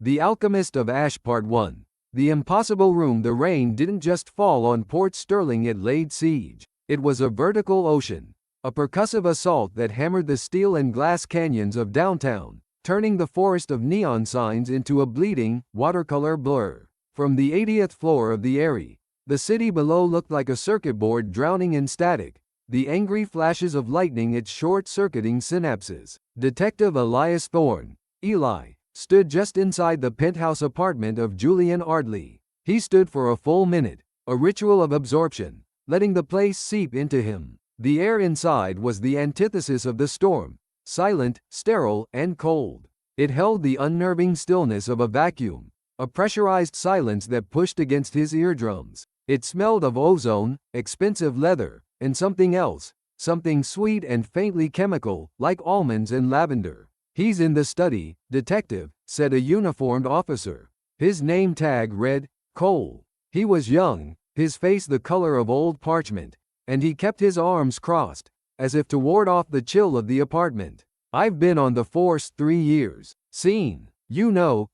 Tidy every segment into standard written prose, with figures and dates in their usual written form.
The Alchemist of Ash Part 1. The impossible room. The rain didn't just fall on Port Sterling, it laid siege. It was a vertical ocean. A percussive assault that hammered the steel and glass canyons of downtown, turning the forest of neon signs into a bleeding, watercolor blur. From the 80th floor of the Eyrie, the city below looked like a circuit board drowning in static, the angry flashes of lightning its short-circuiting synapses. Detective Elias Thorne, Eli, stood just inside the penthouse apartment of Julian Ardley. He stood for a full minute, a ritual of absorption, letting the place seep into him. The air inside was the antithesis of the storm, silent, sterile, and cold. It held the unnerving stillness of a vacuum, a pressurized silence that pushed against his eardrums. It smelled of ozone, expensive leather, and something else, something sweet and faintly chemical, like almonds and lavender. "He's in the study, detective," said a uniformed officer. His name tag read, Cole. He was young, his face the color of old parchment, and he kept his arms crossed, as if to ward off the chill of the apartment. "I've been on the force 3 years. Seen,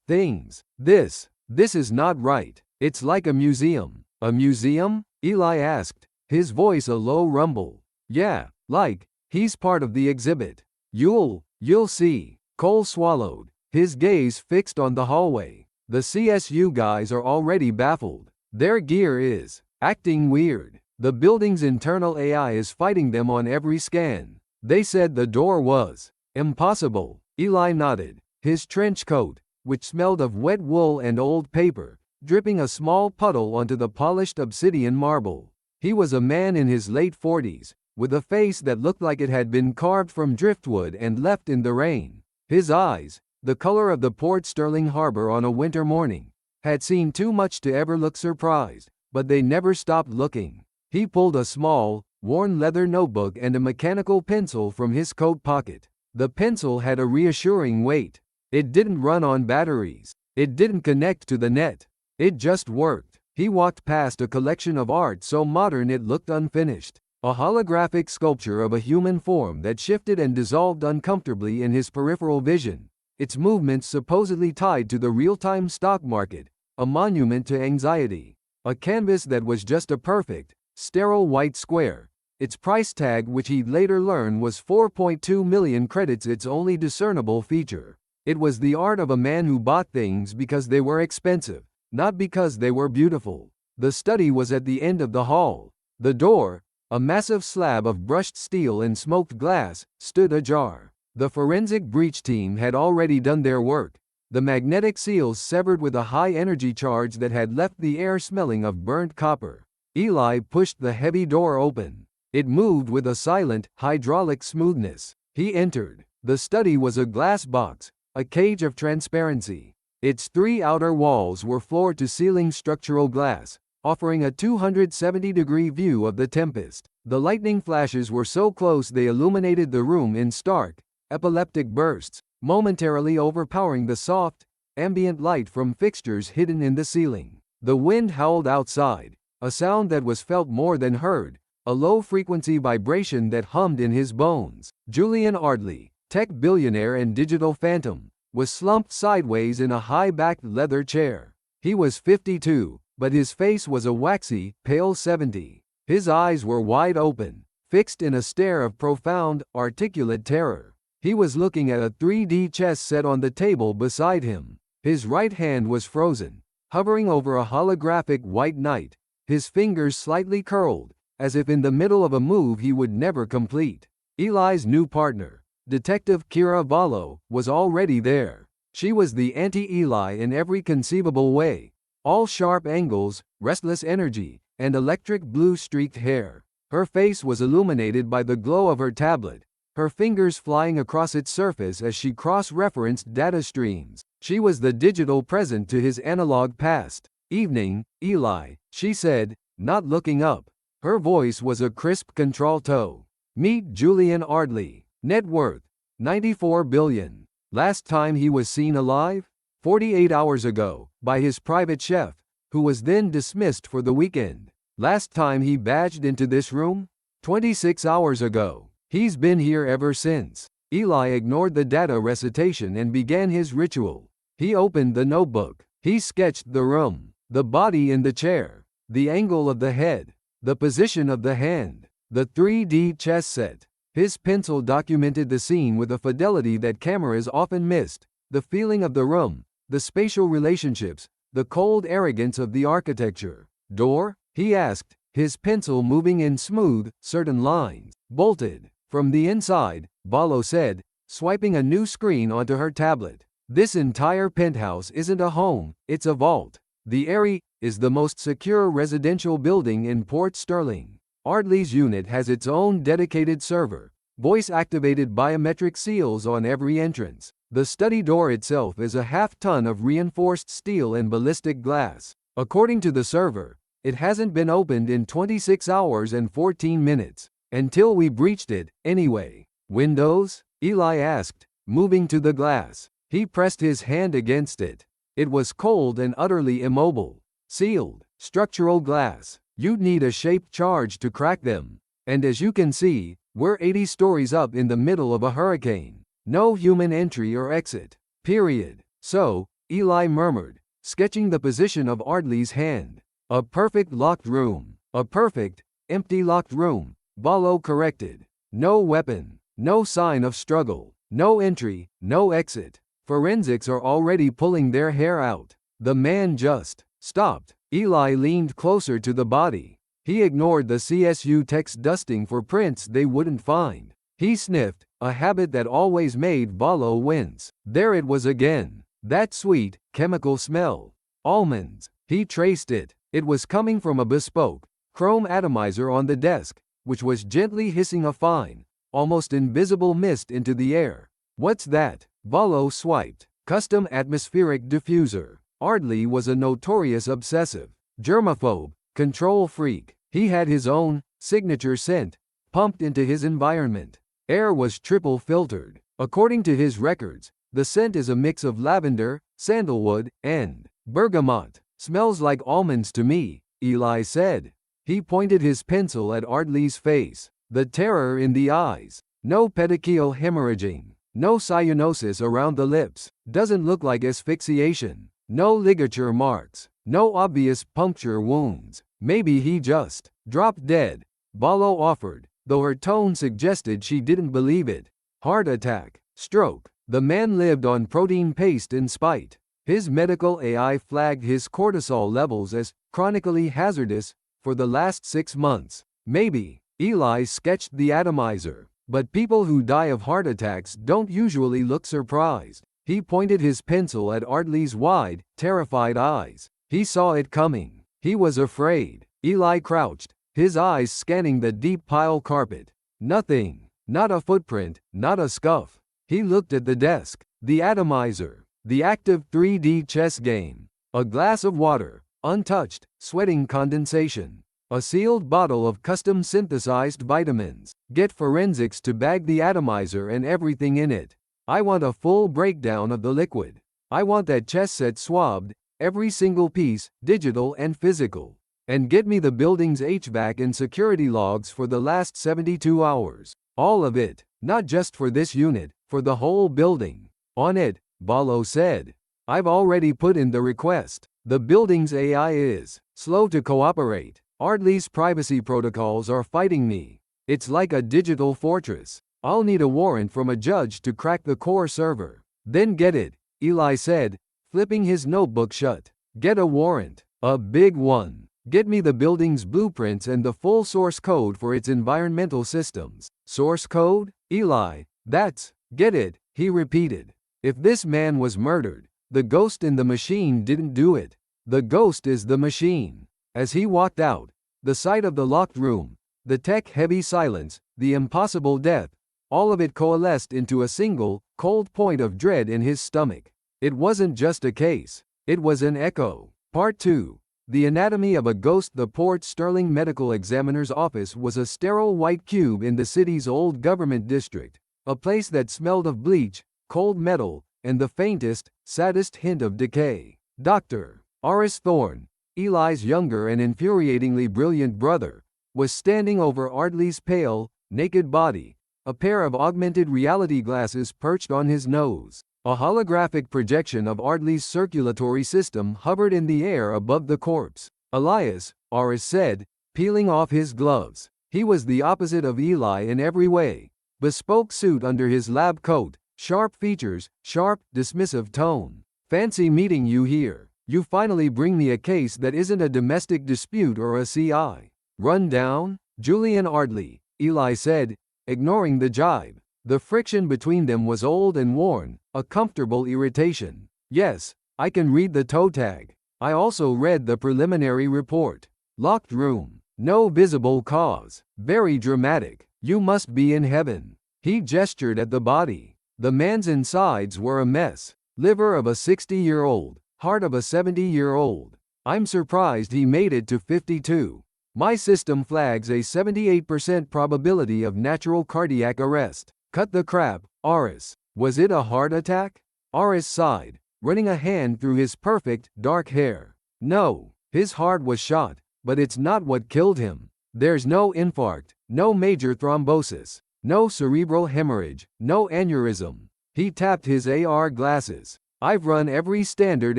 things. This is not right. It's like a museum." "A museum?" Eli asked, his voice a low rumble. "Yeah, like, he's part of the exhibit. You'll see." Cole swallowed, his gaze fixed on the hallway. "The CSU guys are already baffled. Their gear is acting weird. The building's internal AI is fighting them on every scan. They said the door was impossible." Eli nodded, his trench coat, which smelled of wet wool and old paper, dripping a small puddle onto the polished obsidian marble. He was a man in his late 40s, with a face that looked like it had been carved from driftwood and left in the rain. His eyes, the color of the Port Sterling harbor on a winter morning, had seen too much to ever look surprised, but they never stopped looking. He pulled a small, worn leather notebook and a mechanical pencil from his coat pocket. The pencil had a reassuring weight. It didn't run on batteries. It didn't connect to the net. It just worked. He walked past a collection of art so modern it looked unfinished. A holographic sculpture of a human form that shifted and dissolved uncomfortably in his peripheral vision, its movements supposedly tied to the real-time stock market, a monument to anxiety. A canvas that was just a perfect, sterile white square. Its price tag, which he'd later learn was 4.2 million credits, its only discernible feature. It was the art of a man who bought things because they were expensive, not because they were beautiful. The study was at the end of the hall. The door, a massive slab of brushed steel and smoked glass, stood ajar. The forensic breach team had already done their work, the magnetic seals severed with a high-energy charge that had left the air smelling of burnt copper. Eli pushed the heavy door open. It moved with a silent, hydraulic smoothness. He entered. The study was a glass box, a cage of transparency. Its 3 outer walls were floor-to-ceiling structural glass, offering a 270-degree view of the tempest. The lightning flashes were so close they illuminated the room in stark, epileptic bursts, momentarily overpowering the soft, ambient light from fixtures hidden in the ceiling. The wind howled outside, a sound that was felt more than heard, a low-frequency vibration that hummed in his bones. Julian Ardley, tech billionaire and digital phantom, was slumped sideways in a high-backed leather chair. He was 52, but his face was a waxy, pale 70. His eyes were wide open, fixed in a stare of profound, articulate terror. He was looking at a 3D chess set on the table beside him. His right hand was frozen, hovering over a holographic white knight, his fingers slightly curled, as if in the middle of a move he would never complete. Eli's new partner, Detective Kira Vallo, was already there. She was the anti-Eli in every conceivable way, all sharp angles, restless energy, and electric blue streaked hair. Her face was illuminated by the glow of her tablet, her fingers flying across its surface as she cross-referenced data streams. She was the digital present to his analog past. "Evening, Eli," she said, not looking up. Her voice was a crisp contralto. "Meet Julian Ardley. Net worth, $94 billion. Last time he was seen alive? 48 hours ago, by his private chef, who was then dismissed for the weekend. Last time he badged into this room? 26 hours ago. He's been here ever since." Eli ignored the data recitation and began his ritual. He opened the notebook. He sketched the room, the body in the chair, the angle of the head, the position of the hand, the 3D chess set. His pencil documented the scene with a fidelity that cameras often missed, the feeling of the room, the spatial relationships, the cold arrogance of the architecture. Door? He asked, his pencil moving in smooth, certain lines. Bolted. From the inside, Ballo said, swiping a new screen onto her tablet. This entire penthouse isn't a home, it's a vault. The Eyrie is the most secure residential building in Port Sterling. Ardley's unit has its own dedicated server, voice-activated biometric seals on every entrance. The study door itself is a half-ton of reinforced steel and ballistic glass. According to the server, it hasn't been opened in 26 hours and 14 minutes. Until we breached it, anyway. Windows? Eli asked, moving to the glass. He pressed his hand against it. It was cold and utterly immobile. Sealed. Structural glass. You'd need a shaped charge to crack them. And as you can see, we're 80 stories up in the middle of a hurricane. No human entry or exit. Period. So, Eli murmured, sketching the position of Ardley's hand. A perfect locked room. A perfect, empty locked room. Ballo corrected. No weapon. No sign of struggle. No entry. No exit. Forensics are already pulling their hair out. The man just stopped. Eli leaned closer to the body. He ignored the CSU text dusting for prints they wouldn't find. He sniffed, a habit that always made Ballo wince. There it was again. That sweet, chemical smell. Almonds. He traced it. It was coming from a bespoke, chrome atomizer on the desk, which was gently hissing a fine, almost invisible mist into the air. What's that? Ballo swiped. Custom atmospheric diffuser. Ardley was a notorious obsessive, germaphobe, control freak. He had his own signature scent, pumped into his environment. Air was triple filtered. According to his records, the scent is a mix of lavender, sandalwood, and bergamot. Smells like almonds to me, Eli said. He pointed his pencil at Ardley's face. The terror in the eyes. No petechial hemorrhaging. No cyanosis around the lips. Doesn't look like asphyxiation. No ligature marks. No obvious puncture wounds. Maybe he just dropped dead, Ballo offered, though her tone suggested she didn't believe it. Heart attack. Stroke. The man lived on protein paste in spite. His medical AI flagged his cortisol levels as chronically hazardous for the last 6 months. Maybe. Eli sketched the atomizer. But people who die of heart attacks don't usually look surprised. He pointed his pencil at Ardley's wide, terrified eyes. He saw it coming. He was afraid. Eli crouched, his eyes scanning the deep pile carpet. Nothing. Not a footprint, not a scuff. He looked at the desk, the atomizer, the active 3D chess game. A glass of water, untouched, sweating condensation. A sealed bottle of custom synthesized vitamins. Get forensics to bag the atomizer and everything in it. I want a full breakdown of the liquid. I want that chess set swabbed, every single piece, digital and physical. And get me the building's HVAC and security logs for the last 72 hours. All of it, not just for this unit, for the whole building. On it, Ballo said. I've already put in the request. The building's AI is slow to cooperate. Ardley's privacy protocols are fighting me. It's like a digital fortress. I'll need a warrant from a judge to crack the core server. Then get it, Eli said, flipping his notebook shut. Get a warrant. A big one. Get me the building's blueprints and the full source code for its environmental systems. Source code? Eli, that's, get it, he repeated. If this man was murdered, the ghost in the machine didn't do it. The ghost is the machine. As he walked out, the sight of the locked room, the tech-heavy silence, the impossible death, all of it coalesced into a single, cold point of dread in his stomach. It wasn't just a case. It was an echo. Part 2. The anatomy of a ghost. The Port Sterling Medical Examiner's office was a sterile white cube in the city's old government district, a place that smelled of bleach, cold metal, and the faintest, saddest hint of decay. Dr. Horace Thorne, Eli's younger and infuriatingly brilliant brother, was standing over Ardley's pale, naked body, a pair of augmented reality glasses perched on his nose. A holographic projection of Ardley's circulatory system hovered in the air above the corpse. Elias, Aris said, peeling off his gloves. He was the opposite of Eli in every way. Bespoke suit under his lab coat, sharp features, sharp, dismissive tone. Fancy meeting you here. You finally bring me a case that isn't a domestic dispute or a CI. Run down? Julian Ardley, Eli said, ignoring the jibe. The friction between them was old and worn, a comfortable irritation. Yes, I can read the toe tag. I also read the preliminary report. Locked room. No visible cause. Very dramatic. You must be in heaven. He gestured at the body. The man's insides were a mess. Liver of a 60-year-old. Heart of a 70-year-old. I'm surprised he made it to 52. My system flags a 78% probability of natural cardiac arrest. Cut the crap, Aris. Was it a heart attack? Aris sighed, running a hand through his perfect, dark hair. No, his heart was shot, but it's not what killed him. There's no infarct, no major thrombosis, no cerebral hemorrhage, no aneurysm. He tapped his AR glasses. I've run every standard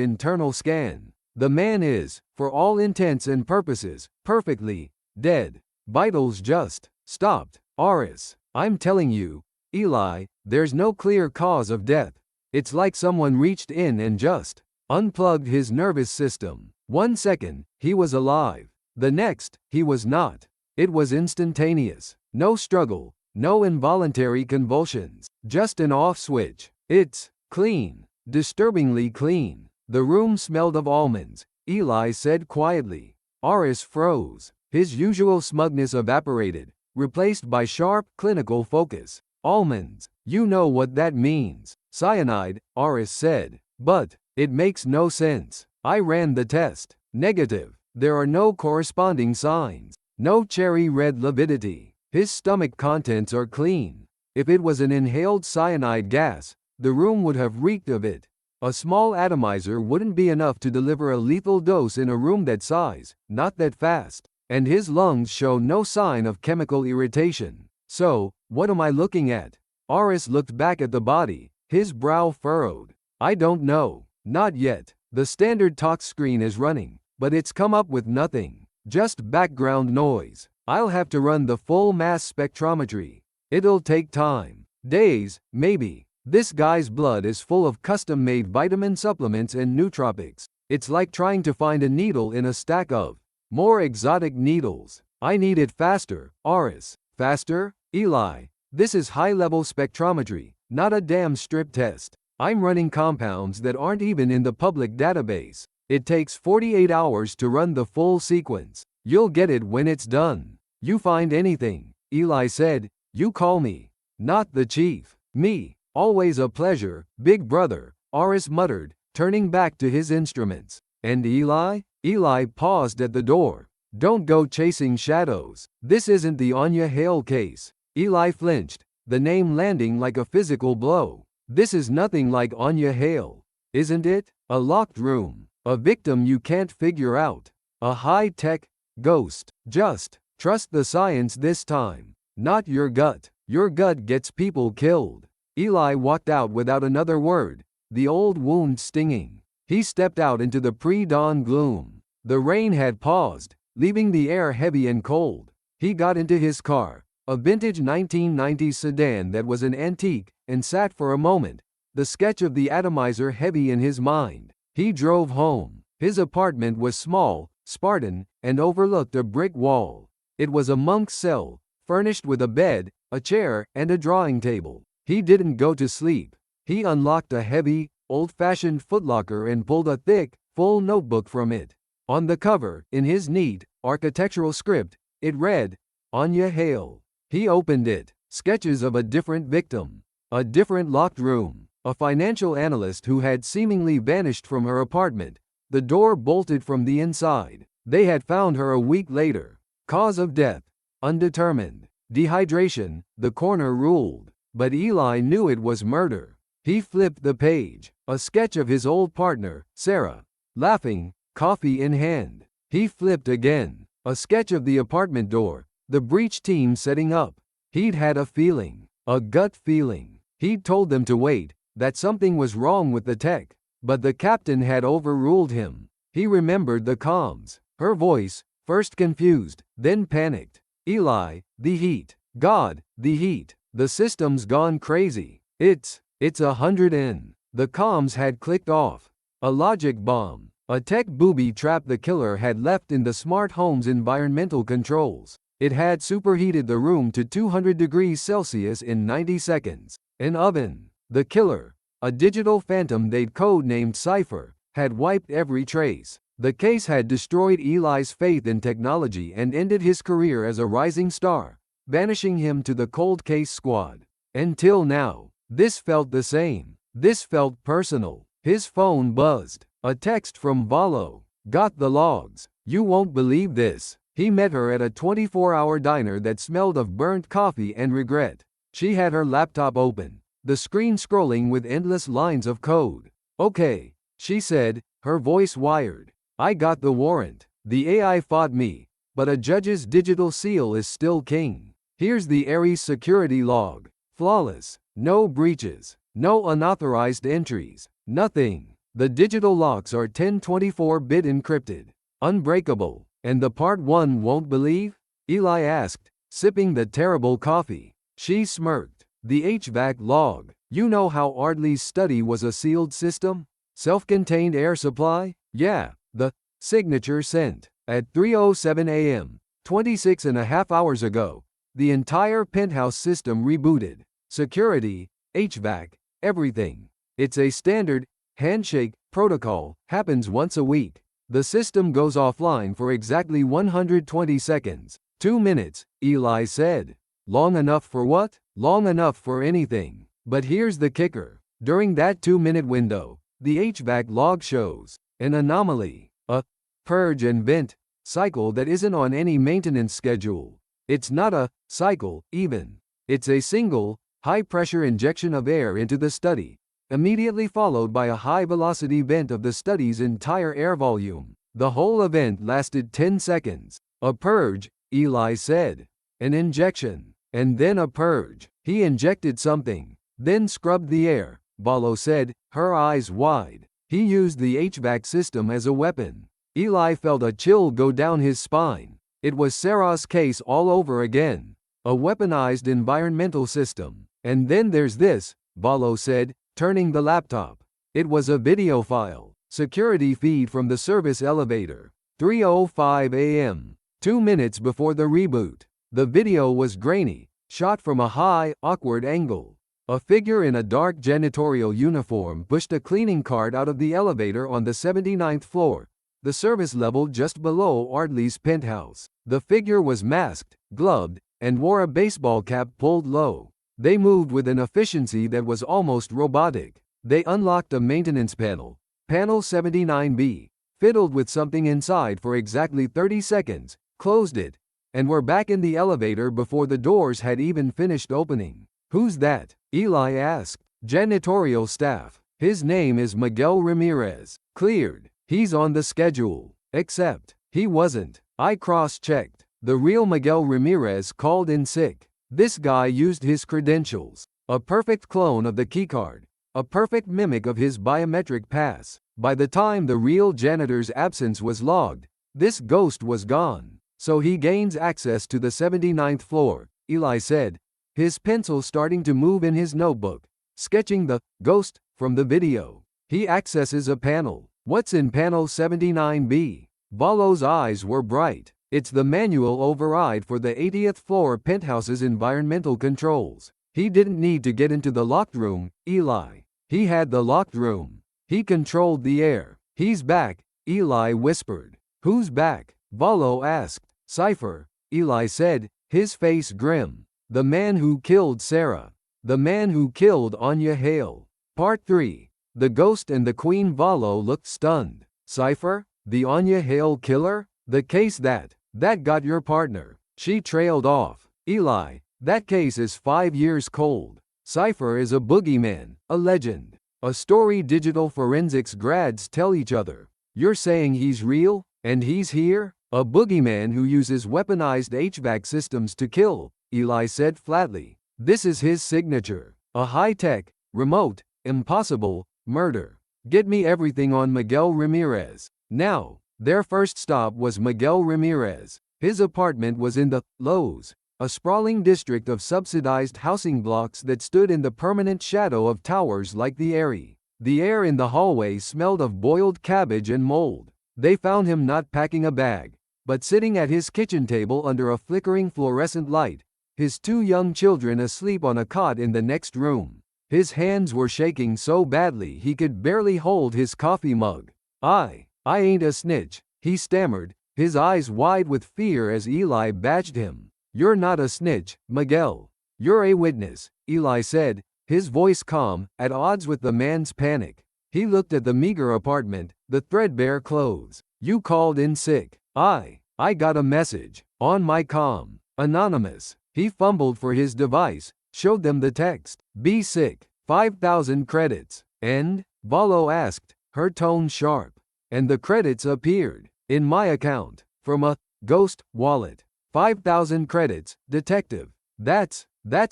internal scan. The man is, for all intents and purposes, perfectly dead. Vitals just stopped. Aris, I'm telling you, Eli, there's no clear cause of death. It's like someone reached in and just unplugged his nervous system. 1 second, he was alive. The next, he was not. It was instantaneous. No struggle, no involuntary convulsions, just an off switch. It's clean, disturbingly clean. The room smelled of almonds, Eli said quietly. Aris froze. His usual smugness evaporated, replaced by sharp, clinical focus. Almonds, you know what that means. Cyanide, Aris said. But it makes no sense. I ran the test. Negative. There are no corresponding signs. No cherry red lividity. His stomach contents are clean. If it was an inhaled cyanide gas, the room would have reeked of it. A small atomizer wouldn't be enough to deliver a lethal dose in a room that size, not that fast. And his lungs show no sign of chemical irritation. So, what am I looking at? Aris looked back at the body, his brow furrowed. I don't know. Not yet. The standard tox screen is running, but it's come up with nothing. Just background noise. I'll have to run the full mass spectrometry. It'll take time. Days, maybe. This guy's blood is full of custom-made vitamin supplements and nootropics. It's like trying to find a needle in a stack of more exotic needles. I need it faster, Aris. Faster? Eli, this is high-level spectrometry, not a damn strip test. I'm running compounds that aren't even in the public database. It takes 48 hours to run the full sequence. You'll get it when it's done. You find anything, Eli said, you call me. Not the chief. Me. Always a pleasure, big brother, Aris muttered, turning back to his instruments. And Eli? Eli paused at the door. Don't go chasing shadows. This isn't the Anya Hale case. Eli flinched, the name landing like a physical blow. This is nothing like Anya Hale. Isn't it? A locked room. A victim you can't figure out. A high-tech ghost. Just trust the science this time. Not your gut. Your gut gets people killed. Eli walked out without another word, the old wound stinging. He stepped out into the pre-dawn gloom. The rain had paused, leaving the air heavy and cold. He got into his car, a vintage 1990s sedan that was an antique, and sat for a moment, the sketch of the atomizer heavy in his mind. He drove home. His apartment was small, Spartan, and overlooked a brick wall. It was a monk's cell, furnished with a bed, a chair, and a drawing table. He didn't go to sleep. He unlocked a heavy, old-fashioned footlocker and pulled a thick, full notebook from it. On the cover, in his neat, architectural script, it read, Anya Hale. He opened it. Sketches of a different victim. A different locked room. A financial analyst who had seemingly vanished from her apartment. The door bolted from the inside. They had found her a week later. Cause of death. Undetermined. Dehydration, the coroner ruled. But Eli knew it was murder. He flipped the page. A sketch of his old partner, Sarah, laughing, coffee in hand. He flipped again. A sketch of the apartment door, the breach team setting up. He'd had a feeling. A gut feeling. He'd told them to wait. that something was wrong with the tech, but the captain had overruled him. He remembered the comms. Her voice, first confused, then panicked. Eli, the heat. God, the heat. The system's gone crazy. It's 100 N. The comms had clicked off. A logic bomb. A tech booby trap the killer had left in the smart home's environmental controls. It had superheated the room to 200 degrees Celsius in 90 seconds. An oven. The killer, a digital phantom they'd codenamed Cypher, had wiped every trace. The case had destroyed Eli's faith in technology and ended his career as a rising star, banishing him to the cold case squad. Until now, this felt the same. This felt personal. His phone buzzed. A text from Valo. Got the logs. You won't believe this. He met her at a 24-hour diner that smelled of burnt coffee and regret. She had her laptop open, the screen scrolling with endless lines of code. Okay, she said, her voice wired. I got the warrant. The AI fought me, but a judge's digital seal is still king. Here's the Ares security log. Flawless. No breaches. No unauthorized entries. Nothing. The digital locks are 1024-bit encrypted. Unbreakable. And the part one won't believe? Eli asked, sipping the terrible coffee. She smirked. The HVAC log. You know how Ardley's study was a sealed system? Self-contained air supply? Yeah. The signature sent. At 3:07 a.m., 26 and a half hours ago, the entire penthouse system rebooted. Security, HVAC, everything. It's a standard handshake protocol, happens once a week. The system goes offline for exactly 120 seconds. 2 minutes, Eli said. Long enough for what? Long enough for anything. But here's the kicker. During that 2-minute window, the HVAC log shows an anomaly, a purge and vent cycle that isn't on any maintenance schedule. It's not a cycle, even. It's a single, high-pressure injection of air into the study, immediately followed by a high-velocity vent of the study's entire air volume. The whole event lasted 10 seconds. A purge, Eli said. An injection. And then a purge. He injected something, then scrubbed the air, Valo said, her eyes wide. He used the HVAC system as a weapon. Eli felt a chill go down his spine. It was Sarah's case all over again. A weaponized environmental system. And then there's this, Valo said, turning the laptop. It was a video file. Security feed from the service elevator. 3:05 a.m. 2 minutes before the reboot. The video was grainy, shot from a high, awkward angle. A figure in a dark janitorial uniform pushed a cleaning cart out of the elevator on the 79th floor, the service level just below Ardley's penthouse. The figure was masked, gloved, and wore a baseball cap pulled low. They moved with an efficiency that was almost robotic. They unlocked a maintenance panel, panel 79B, fiddled with something inside for exactly 30 seconds, closed it, and were back in the elevator before the doors had even finished opening. Who's that? Eli asked. Janitorial staff. His name is Miguel Ramirez. Cleared. He's on the schedule. Except, he wasn't. I cross-checked. The real Miguel Ramirez called in sick. This guy used his credentials. A perfect clone of the keycard. A perfect mimic of his biometric pass. By the time the real janitor's absence was logged, this ghost was gone. So he gains access to the 79th floor, Eli said, his pencil starting to move in his notebook, sketching the ghost from the video. He accesses a panel. What's in panel 79B? Valo's eyes were bright. It's the manual override for the 80th floor penthouse's environmental controls. He didn't need to get into the locked room, Eli. He had the locked room. He controlled the air. He's back, Eli whispered. Who's back? Valo asked. Cypher, Eli said, his face grim. The man who killed Sarah. The man who killed Anya Hale. Part 3. The Ghost and the Queen. Valo looked stunned. Cypher? The Anya Hale killer? The case that got your partner. She trailed off. Eli, that case is 5 years cold. Cypher is a boogeyman, a legend. A story digital forensics grads tell each other. You're saying he's real, and he's here? A boogeyman who uses weaponized HVAC systems to kill, Eli said flatly. This is his signature. A high-tech, remote, Impossible, murder. Get me everything on Miguel Ramirez. Now, their first stop was Miguel Ramirez. His apartment was in the Lowe's, a sprawling district of subsidized housing blocks that stood in the permanent shadow of towers like the Eyrie. The air in the hallway smelled of boiled cabbage and mold. They found him not packing a bag, but sitting at his kitchen table under a flickering fluorescent light, his two young children asleep on a cot in the next room. His hands were shaking so badly he could barely hold his coffee mug. I ain't a snitch," he stammered, his eyes wide with fear as Eli badged him. "You're not a snitch, Miguel. You're a witness," Eli said, his voice calm, at odds with the man's panic. He looked at the meager apartment, the threadbare clothes. "You called in sick." I got a message. On my comm. Anonymous." He fumbled for his device, showed them the text. "Be sick. 5,000 credits." "And?" Valo asked, her tone sharp. "And the credits appeared. In my account. From a ghost wallet. 5,000 credits, detective. That's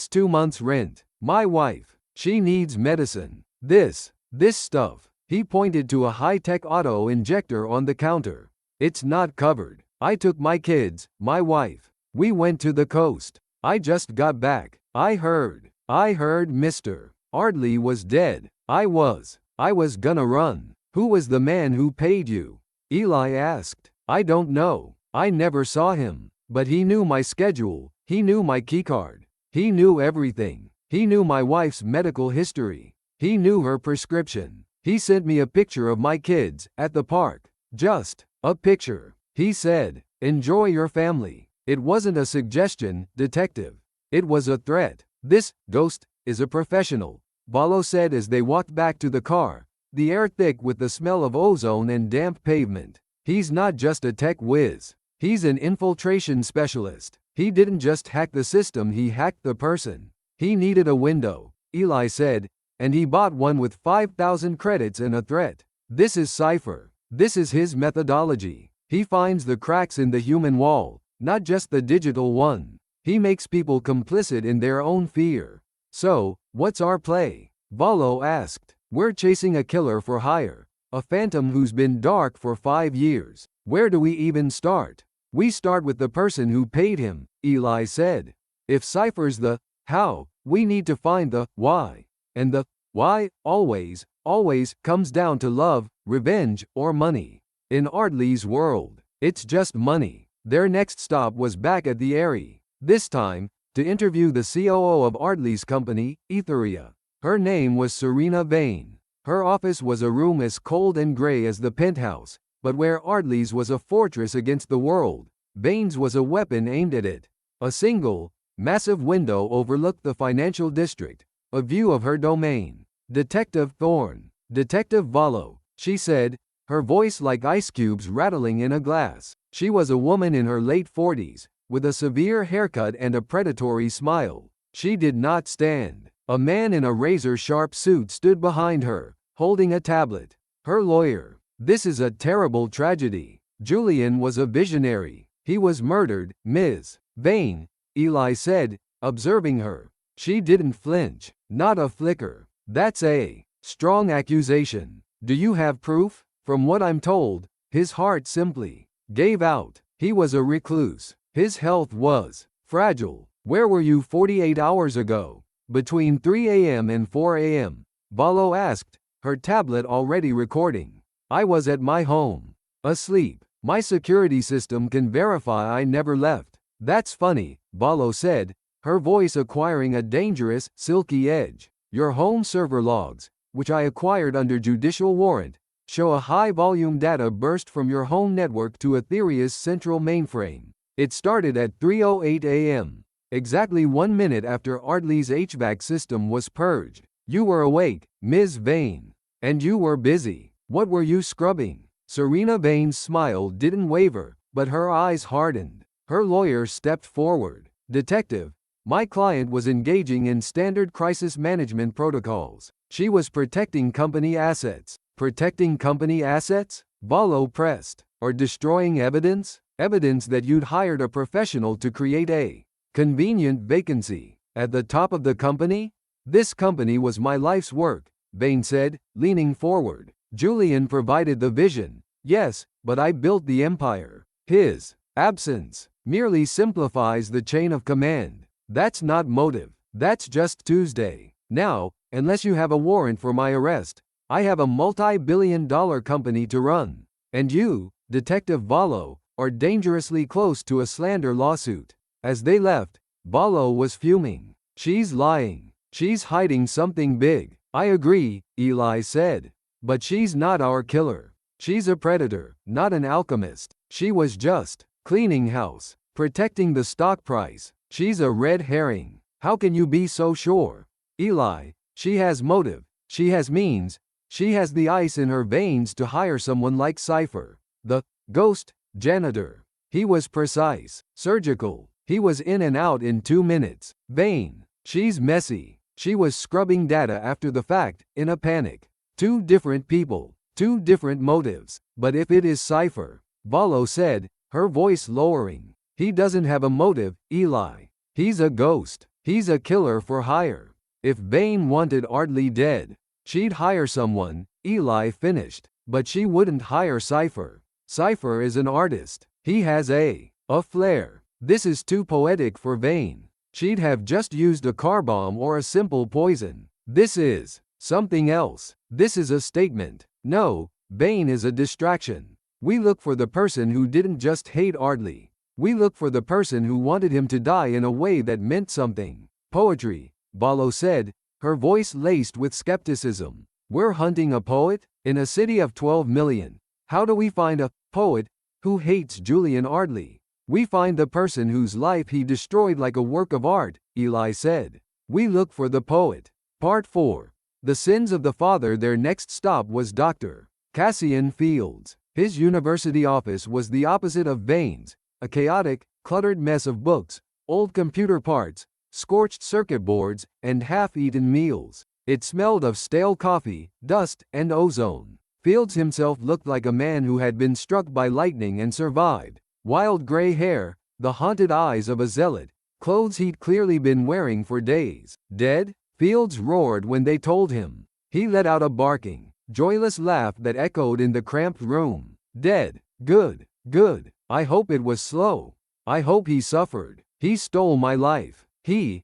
2 months' rent. My wife. She needs medicine. This stuff." He pointed to a high-tech auto injector on the counter. "It's not covered. I took my kids, my wife. We went to the coast. I just got back. I heard Mr. Ardley was dead. I was gonna run." "Who was the man who paid you?" Eli asked. "I don't know. I never saw him. But he knew my schedule, he knew my keycard. He knew everything. He knew my wife's medical history. He knew her prescription. He sent me a picture of my kids, at the park. Just a picture. He said, 'Enjoy your family.' It wasn't a suggestion, detective. It was a threat. This ghost is a professional," Valo said as they walked back to the car, the air thick with the smell of ozone and damp pavement. "He's not just a tech whiz. He's an infiltration specialist. He didn't just hack the system, he hacked the person. He needed a window," Eli said, "and he bought one with 5,000 credits and a threat. This is Cypher. This is his methodology. He finds the cracks in the human wall, not just the digital one. He makes people complicit in their own fear." "So, what's our play?" Valo asked. "We're chasing a killer for hire, a phantom who's been dark for 5 years. Where do we even start?" "We start with the person who paid him," Eli said. "If Cypher's the how, we need to find the why. And the why always comes down to love, revenge, or money. In Ardley's world, it's just money." Their next stop was back at the Eyrie, this time, to interview the COO of Ardley's company, Etheria. Her name was Serena Vane. Her office was a room as cold and gray as the penthouse, but where Ardley's was a fortress against the world, Vane's was a weapon aimed at it. A single, massive window overlooked the financial district, a view of her domain. "Detective Thorne. Detective Valo," she said, her voice like ice cubes rattling in a glass. She was a woman in her late 40s, with a severe haircut and a predatory smile. She did not stand. A man in a razor-sharp suit stood behind her, holding a tablet. "Her lawyer. This is a terrible tragedy. Julian was a visionary. He was murdered, Ms. Vane," Eli said, observing her. She didn't flinch. Not a flicker. "That's a strong accusation. Do you have proof?" "From what I'm told, his heart simply gave out. He was a recluse. His health was fragile." "Where were you 48 hours ago?" "Between 3 a.m. and 4 a.m., Valo asked, her tablet already recording. "I was at my home. Asleep. My security system can verify I never left." "That's funny," Valo said, her voice acquiring a dangerous, silky edge. "Your home server logs, which I acquired under judicial warrant, show a high-volume data burst from your home network to Etheria's central mainframe. It started at 3:08 a.m., exactly 1 minute after Ardley's HVAC system was purged. You were awake, Ms. Vane. And you were busy. What were you scrubbing?" Serena Vane's smile didn't waver, but her eyes hardened. Her lawyer stepped forward. "Detective, my client was engaging in standard crisis management protocols. She was protecting company assets." "Protecting company assets?" Valo pressed. "Or destroying evidence? Evidence that you'd hired a professional to create a convenient vacancy at the top of the company? This company was my life's work, Vane said, leaning forward. Julian provided the vision. Yes, but I built the empire. His absence merely simplifies the chain of command. That's not motive. That's just Tuesday. Now, unless you have a warrant for my arrest, I have a multi-billion-dollar company to run. And you, Detective Vallo, are dangerously close to a slander lawsuit. As they left, Vallo was fuming. She's lying. She's hiding something big. I agree, Eli said. But she's not our killer. She's a predator, not an alchemist. She was just cleaning house, protecting the stock price. She's a red herring. How can you be so sure? Eli, she has motive. She has means. She has the ice in her veins to hire someone like Cypher. The ghost janitor. He was precise, surgical. He was in and out in 2 minutes. Vane. She's messy. She was scrubbing data after the fact, in a panic. 2 different people, 2 different motives. But if it is Cypher, Vallo said, her voice lowering. He doesn't have a motive, Eli. He's a ghost. He's a killer for hire. If Vane wanted Ardley dead, she'd hire someone, Eli finished. But she wouldn't hire Cypher. Cypher is an artist. He has a flair. This is too poetic for Vane. She'd have just used a car bomb or a simple poison. This is something else. This is a statement. No, Vane is a distraction. We look for the person who didn't just hate Ardley. We look for the person who wanted him to die in a way that meant something. Poetry, Vallo said, her voice laced with skepticism. We're hunting a poet? In a city of 12 million. How do we find a poet who hates Julian Ardley? We find the person whose life he destroyed like a work of art, Eli said. We look for the poet. Part 4. The Sins of the Father. Their next stop was Dr. Cassian Fields. His university office was the opposite of Vane's, a chaotic, cluttered mess of books, old computer parts, scorched circuit boards, and half-eaten meals. It smelled of stale coffee, dust, and ozone. Fields himself looked like a man who had been struck by lightning and survived. Wild gray hair, the haunted eyes of a zealot, clothes he'd clearly been wearing for days. Dead? Fields roared when they told him. He let out a barking, joyless laugh that echoed in the cramped room. Dead. Good. Good. I hope it was slow. I hope he suffered. He stole my life. He.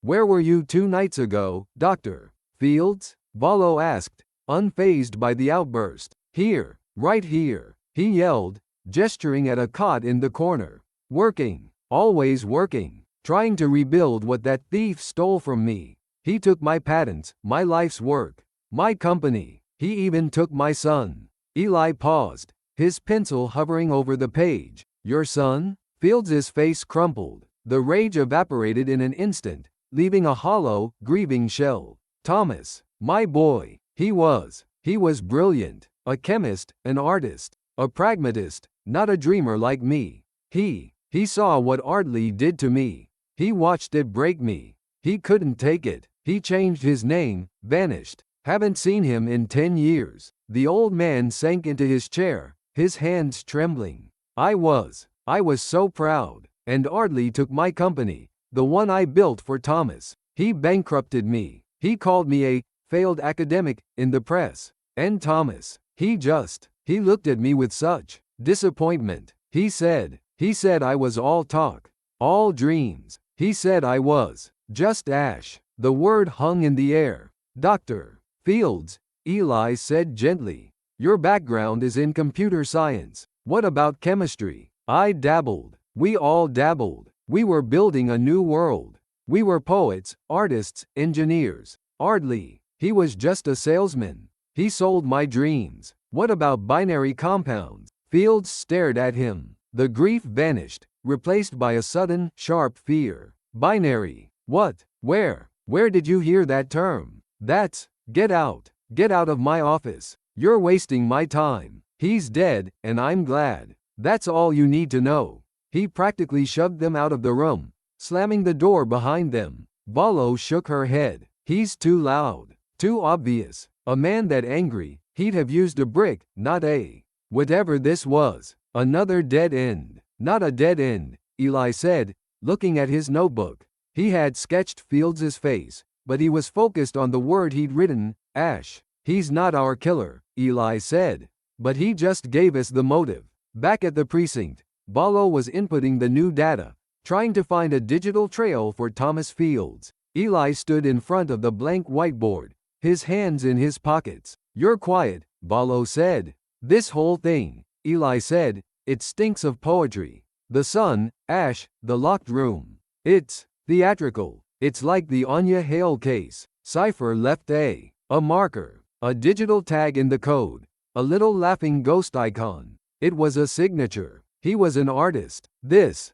Where were you 2 nights ago, Dr. Fields? Vallo asked, unfazed by the outburst. Here. Right here. He yelled, gesturing at a cot in the corner. Working. Always working. Trying to rebuild what that thief stole from me. He took my patents, my life's work, my company. He even took my son. Eli paused, his pencil hovering over the page. Your son? Fields's face crumpled. The rage evaporated in an instant, leaving a hollow, grieving shell. Thomas. My boy. He was brilliant. A chemist, an artist, a pragmatist, not a dreamer like me. He saw what Ardley did to me. He watched it break me. He couldn't take it. He changed his name, vanished. Haven't seen him in 10 years. The old man sank into his chair, his hands trembling. I was so proud. And Ardley took my company, the one I built for Thomas. He bankrupted me. He called me a failed academic in the press. And Thomas, he looked at me with such disappointment. He said I was all talk, all dreams. He said I was just ash. The word hung in the air. Dr. Fields, Eli said gently. Your background is in computer science. What about chemistry? I dabbled. We all dabbled. We were building a new world. We were poets, artists, engineers. Ardley, he was just a salesman. He sold my dreams. What about binary compounds? Fields stared at him. The grief vanished, replaced by a sudden, sharp fear. Binary. What? Where did you hear that term? That's, get out of my office. You're wasting my time. He's dead, and I'm glad. That's all you need to know. He practically shoved them out of the room, slamming the door behind them. Vallo shook her head. He's too loud, too obvious. A man that angry, he'd have used a brick, not a whatever this was. Another dead end. Not a dead end, Eli said, looking at his notebook. He had sketched Fields's face, but he was focused on the word he'd written, Ash. He's not our killer, Eli said. But he just gave us the motive. Back at the precinct, Ballo was inputting the new data, trying to find a digital trail for Thomas Fields. Eli stood in front of the blank whiteboard, his hands in his pockets. You're quiet, Ballo said. This whole thing, Eli said, it stinks of poetry. The sun, Ash, the locked room. It's theatrical. It's like the Anya Hale case. Cypher left a marker, a digital tag in the code, a little laughing ghost icon. It was a signature. He was an artist. This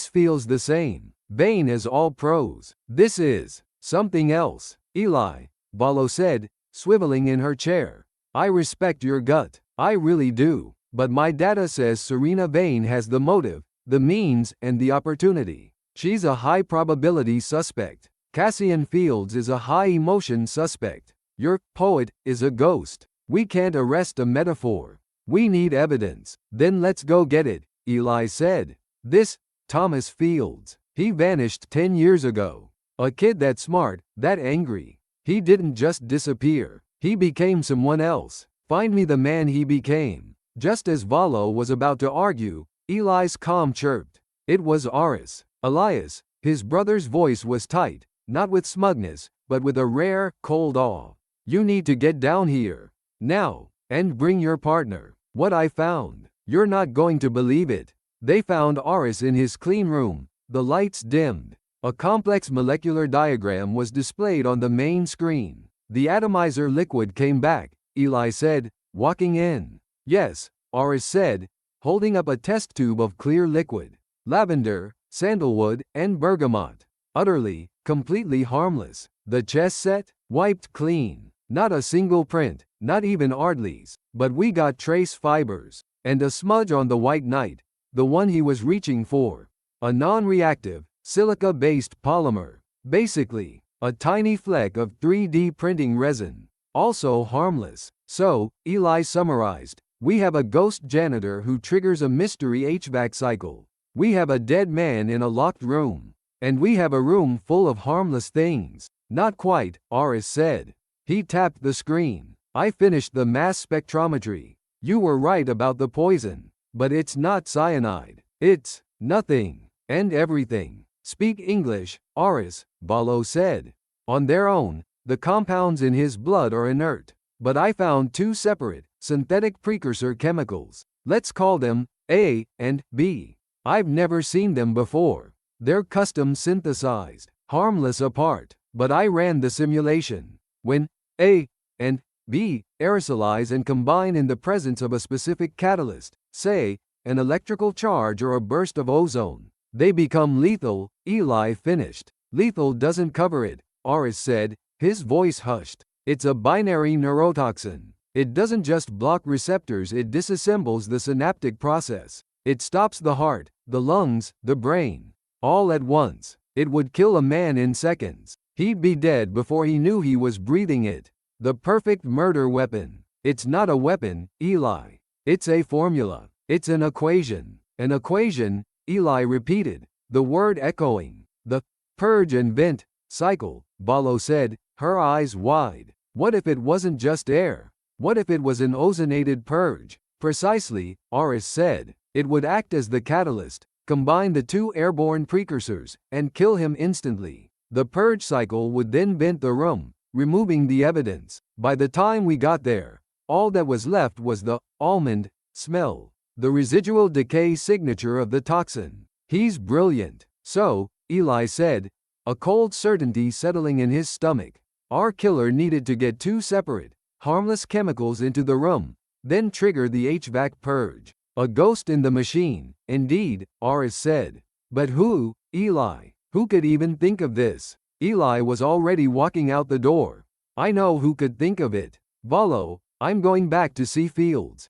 feels the same. Bane is all prose. This is something else. Eli, Ballo said, swiveling in her chair. I respect your gut. I really do. But my data says Serena Vane has the motive, the means, and the opportunity. She's a high probability suspect. Cassian Fields is a high emotion suspect. Your poet is a ghost. We can't arrest a metaphor. We need evidence. Then let's go get it, Eli said. This, Thomas Fields. He vanished 10 years ago. A kid that smart, that angry. He didn't just disappear. He became someone else. Find me the man he became. Just as Ballo was about to argue, Eli's calm chirped. It was Aris. Elias. His brother's voice was tight, not with smugness, but with a rare, cold awe. You need to get down here. Now. And bring your partner. What I found. You're not going to believe it. They found Aris in his clean room, the lights dimmed. A complex molecular diagram was displayed on the main screen. The atomizer liquid came back, Eli said, walking in. Yes, Aris said, holding up a test tube of clear liquid. Lavender, sandalwood, and bergamot. Utterly, completely harmless. The chess set? Wiped clean. Not a single print, not even Ardley's. But we got trace fibers. And a smudge on the white knight. The one he was reaching for. A non-reactive, silica-based polymer. Basically, a tiny fleck of 3D printing resin. Also harmless. So, Eli summarized, we have a ghost janitor who triggers a mystery HVAC cycle. We have a dead man in a locked room. And we have a room full of harmless things. Not quite, Aris said. He tapped the screen. I finished the mass spectrometry. You were right about the poison. But it's not cyanide. It's nothing and everything. Speak English, Aris, Ballo said. On their own, the compounds in his blood are inert. But I found two separate, synthetic precursor chemicals. Let's call them A and B. I've never seen them before. They're custom synthesized, harmless apart. But I ran the simulation. When A and B aerosolize and combine in the presence of a specific catalyst, say, an electrical charge or a burst of ozone, they become lethal, Eli finished. Lethal doesn't cover it, Aris said, his voice hushed. It's a binary neurotoxin. It doesn't just block receptors, it disassembles the synaptic process. It stops the heart, the lungs, the brain. All at once. It would kill a man in seconds. He'd be dead before he knew he was breathing it. The perfect murder weapon. It's not a weapon, Eli. It's a formula. It's an equation. An equation, Eli repeated, the word echoing. The purge and vent cycle, Ballo said, her eyes wide. What if it wasn't just air? What if it was an ozonated purge? Precisely, Aris said. It would act as the catalyst, combine the two airborne precursors, and kill him instantly. The purge cycle would then vent the room, removing the evidence. By the time we got there, all that was left was the almond smell, the residual decay signature of the toxin. He's brilliant. So, Eli said, a cold certainty settling in his stomach. Our killer needed to get two separate, harmless chemicals into the room, then trigger the HVAC purge. A ghost in the machine, indeed, Aris said. But who, Eli? Who could even think of this? Eli was already walking out the door. I know who could think of it. Ballo, I'm going back to see Fields.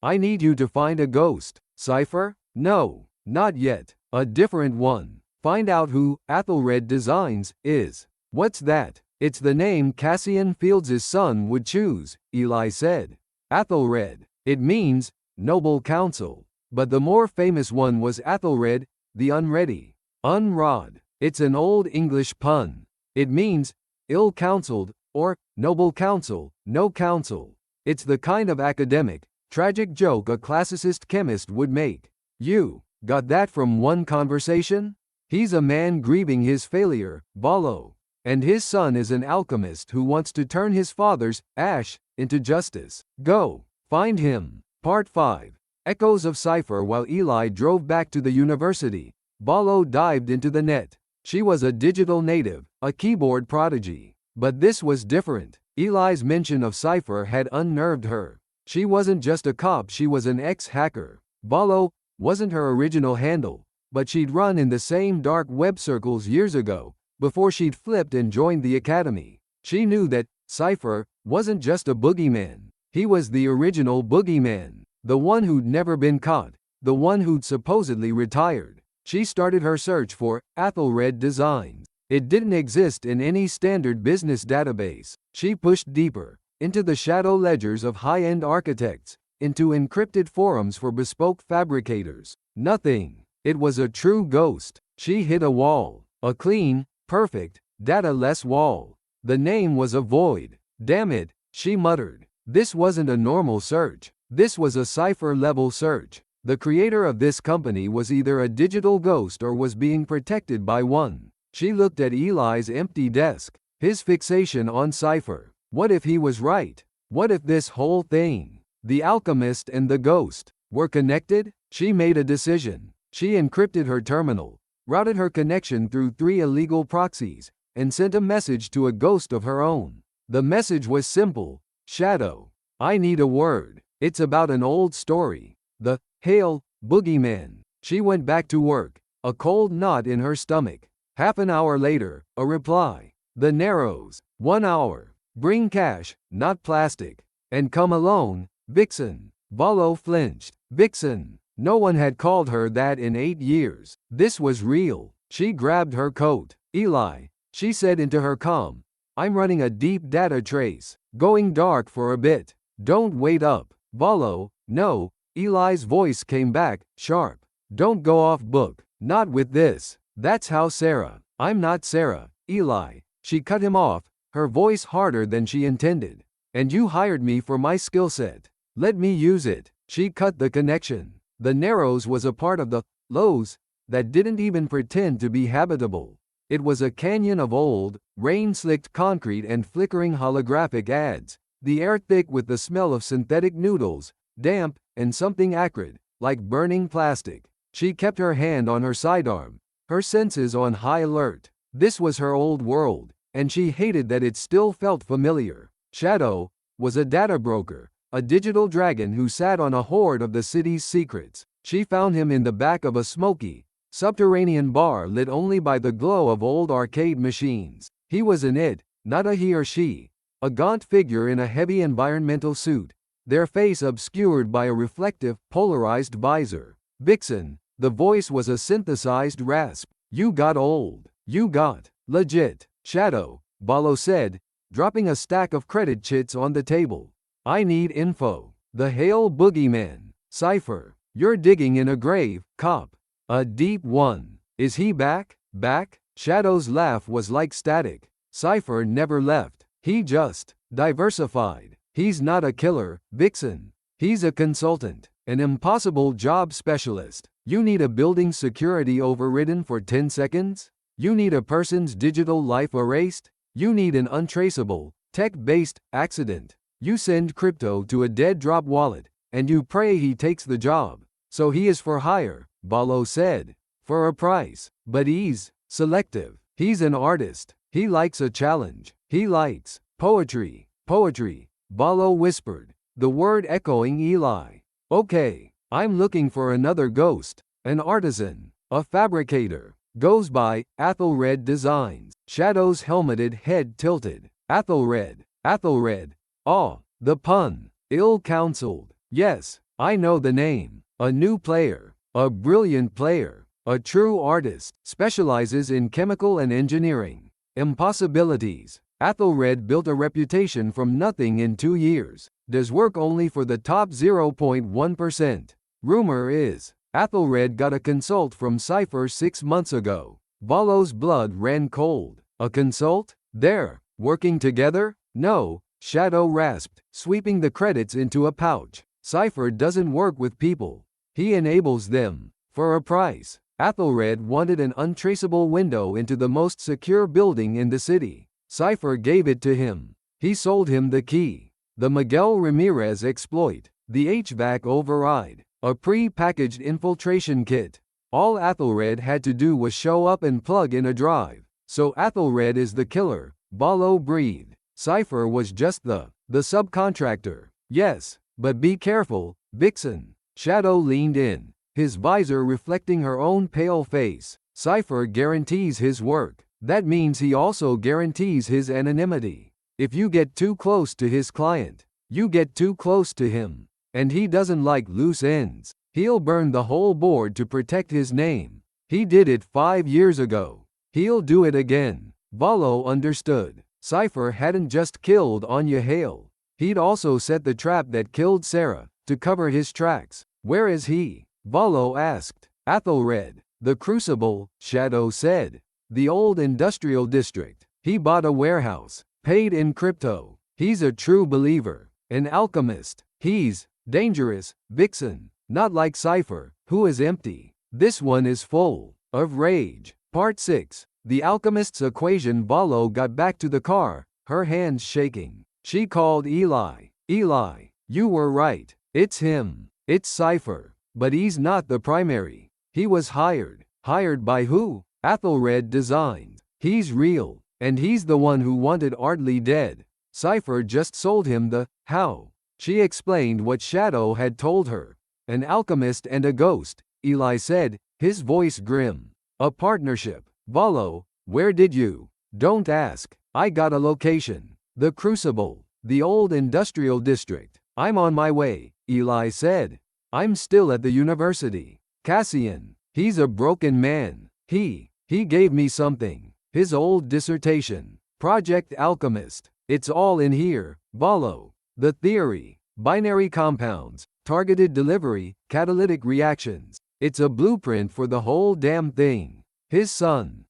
I need you to find a ghost. Cypher? No, not yet. A different one. Find out who Athelred Designs is. What's that? It's the name Cassian Fields' son would choose, Eli said. Athelred. It means noble counsel. But the more famous one was Athelred, the unready. Unrod. It's an old English pun. It means ill-counseled, Or, noble counsel, no counsel. It's the kind of academic, tragic joke a classicist chemist would make. You got that from one conversation? He's a man grieving his failure, Ballo. And his son is an alchemist who wants to turn his father's ash into justice. Go, find him. Part 5. Echoes of Cipher. While Eli drove back to the university, Ballo dived into the net. She was a digital native, a keyboard prodigy. But this was different. Eli's mention of Cipher had unnerved her. She wasn't just a cop, she was an ex-hacker. Ballo wasn't her original handle, but she'd run in the same dark web circles years ago, before she'd flipped and joined the academy. She knew that Cipher wasn't just a boogeyman. He was the original boogeyman, the one who'd never been caught, the one who'd supposedly retired. She started her search for Athelred Designs. It didn't exist in any standard business database. She pushed deeper, into the shadow ledgers of high-end architects, into encrypted forums for bespoke fabricators. Nothing. It was a true ghost. She hit a wall. A clean, perfect, data-less wall. The name was a void. Damn it, she muttered. This wasn't a normal search. This was a Cipher-level search. The creator of this company was either a digital ghost or was being protected by one. She looked at Eli's empty desk. His fixation on Cipher. What if he was right? What if this whole thing, the alchemist and the ghost, were connected? She made a decision. She encrypted her terminal, routed her connection through 3 illegal proxies, and sent a message to a ghost of her own. The message was simple. Shadow. I need a word. It's about an old story. The Hail, Boogeyman. She went back to work, a cold knot in her stomach. Half an hour later, a reply. The Narrows. 1 hour. Bring cash, not plastic. And come alone, Vixen. Ballo flinched. Vixen. No one had called her that in 8 years. This was real. She grabbed her coat. Eli, she said into her comm. I'm running a deep data trace. Going dark for a bit. Don't wait up. Ballo, no. Eli's voice came back, sharp. Don't go off book. Not with this. That's how Sarah. I'm not Sarah. Eli. She cut him off, her voice harder than she intended. And you hired me for my skill set. Let me use it. She cut the connection. The Narrows was a part of the Lows that didn't even pretend to be habitable. It was a canyon of old, rain-slicked concrete and flickering holographic ads, the air thick with the smell of synthetic noodles, damp, and something acrid, like burning plastic. She kept her hand on her sidearm, her senses on high alert. This was her old world, and she hated that it still felt familiar. Shadow was a data broker, a digital dragon who sat on a hoard of the city's secrets. She found him in the back of a smoky, subterranean bar lit only by the glow of old arcade machines. He was an it, not a he or she, a gaunt figure in a heavy environmental suit, their face obscured by a reflective, polarized visor. Vixen, the voice was a synthesized rasp. You got old. You got legit. Shadow, Ballo said, dropping a stack of credit chits on the table. I need info. The Hail Boogeyman. Cipher. You're digging in a grave, cop. A deep one. Is he back? Back? Shadow's laugh was like static. Cipher never left. He just diversified. He's not a killer, Vixen. He's a consultant, an impossible job specialist. You need a building security overridden for 10 seconds? You need a person's digital life erased? You need an untraceable, tech-based accident. You send crypto to a dead drop wallet, and you pray he takes the job. So he is for hire, Ballo said. For a price. But he's selective. He's an artist. He likes a challenge. He likes poetry. Poetry, Ballo whispered, the word echoing Eli. Okay, I'm looking for another ghost. An artisan. A fabricator. Goes by Athelred Designs. Shadow's helmeted head tilted. Athelred. Athelred. Ah, the pun. Ill-counseled. Yes, I know the name. A new player. A brilliant player. A true artist. Specializes in chemical and engineering. Impossibilities. Athelred built a reputation from nothing in 2 years. Does work only for the top 0.1%. Rumor is, Athelred got a consult from Cipher 6 months ago. Ballo's blood ran cold. A consult? They're working together? No, Shadow rasped, sweeping the credits into a pouch. Cypher doesn't work with people. He enables them. For a price. Athelred wanted an untraceable window into the most secure building in the city. Cypher gave it to him. He sold him the key. The Miguel Ramirez exploit. The HVAC override. A pre-packaged infiltration kit. All Athelred had to do was show up and plug in a drive. So Athelred is the killer, Ballo breathed. Cypher was just the subcontractor. Yes, but be careful, Vixen. Shadow leaned in, his visor reflecting her own pale face. Cypher guarantees his work. That means he also guarantees his anonymity. If you get too close to his client, you get too close to him. And he doesn't like loose ends. He'll burn the whole board to protect his name. He did it 5 years ago. He'll do it again. Ballo understood. Cypher hadn't just killed Anya Hale. He'd also set the trap that killed Sarah, to cover his tracks. Where is he? Ballo asked. Athelred. The Crucible, Shadow said. The old industrial district. He bought a warehouse. Paid in crypto. He's a true believer. An alchemist. He's dangerous, Vixen. Not like Cypher, who is empty. This one is full of rage. Part 6. The alchemist's equation. Ballo got back to the car, her hands shaking. She called Eli. Eli, you were right. It's him. It's Cypher. But he's not the primary. He was hired. Hired by who? Athelred designed. He's real. And he's the one who wanted Ardley dead. Cypher just sold him the how. She explained what Shadow had told her. An alchemist and a ghost, Eli said, his voice grim. A partnership. Ballo, where did you? Don't ask. I got a location. The Crucible. The old industrial district. I'm on my way, Eli said. I'm still at the university. Cassian. He's a broken man. He gave me something. His old dissertation. Project Alchemist. It's all in here, Ballo. The theory. Binary compounds. Targeted delivery. Catalytic reactions. It's a blueprint for the whole damn thing. His son